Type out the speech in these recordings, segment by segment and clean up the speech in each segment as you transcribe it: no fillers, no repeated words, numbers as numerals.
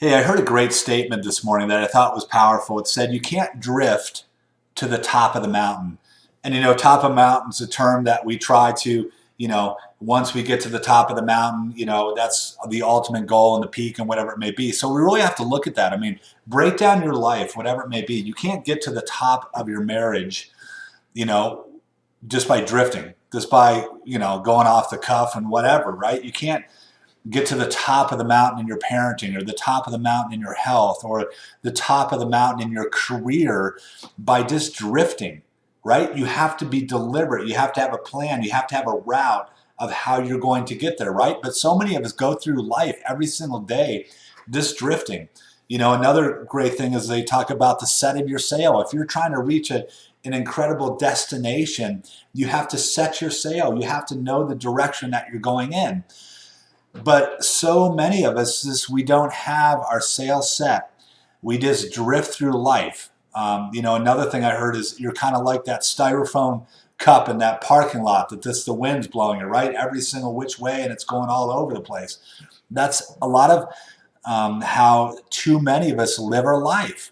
Hey, I heard a great statement this morning that I thought was powerful. It said, you can't drift to the top of the mountain. And top of mountain's a term that we try to, once we get to the top of the mountain, that's the ultimate goal and the peak and whatever it may be. So we really have to look at that. I mean, break down your life, whatever it may be. You can't get to the top of your marriage, just by drifting, just by, going off the cuff and whatever, right? You can't get to the top of the mountain in your parenting, or the top of the mountain in your health, or the top of the mountain in your career by just drifting, right? You have to be deliberate. You have to have a plan. You have to have a route of how you're going to get there, right? But so many of us go through life every single day just drifting. Another great thing is they talk about the set of your sail. If you're trying to reach an incredible destination, you have to set your sail. You have to know the direction that you're going in. But so many of us, we don't have our sail set. We just drift through life. Another thing I heard is you're kind of like that styrofoam cup in that parking lot that just the wind's blowing it, right? Every single which way, and it's going all over the place. That's a lot of how too many of us live our life.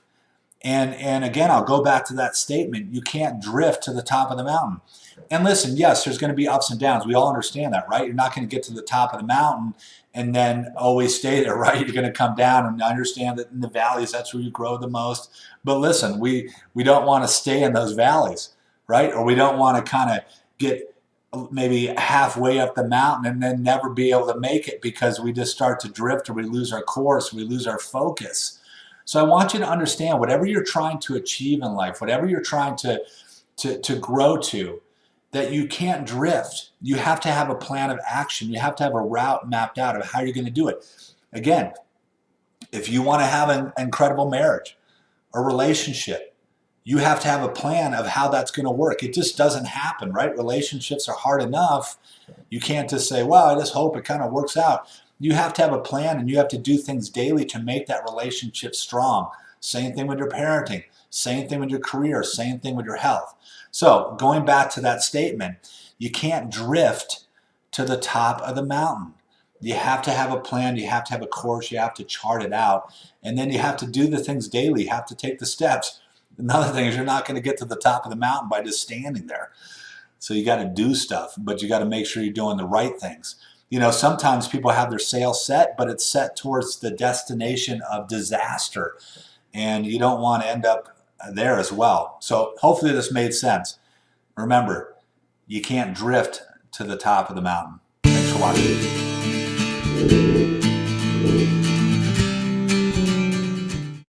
And again, I'll go back to that statement. You can't drift to the top of the mountain. And listen, yes, there's going to be ups and downs. We all understand that, right? You're not going to get to the top of the mountain and then always stay there, right? You're going to come down, and I understand that in the valleys, that's where you grow the most. But listen, we don't want to stay in those valleys, right? Or we don't want to kind of get maybe halfway up the mountain and then never be able to make it because we just start to drift, or we lose our course, we lose our focus. So I want you to understand, whatever you're trying to achieve in life, whatever you're trying to grow to, that you can't drift. You have to have a plan of action. You have to have a route mapped out of how you're going to do it. Again, if you want to have an incredible marriage or relationship, you have to have a plan of how that's going to work. It just doesn't happen, right? Relationships are hard enough. You can't just say, well, I just hope it kind of works out. You have to have a plan, and you have to do things daily to make that relationship strong. Same thing with your parenting. Same thing with your career. Same thing with your health. So going back to that statement, you can't drift to the top of the mountain. You have to have a plan. You have to have a course. You have to chart it out. And then you have to do the things daily. You have to take the steps. Another thing is, you're not going to get to the top of the mountain by just standing there. So you got to do stuff, but you got to make sure you're doing the right things. Sometimes people have their sail set, but it's set towards the destination of disaster. And you don't want to end up there as well. So hopefully this made sense. Remember, you can't drift to the top of the mountain. Thanks for watching.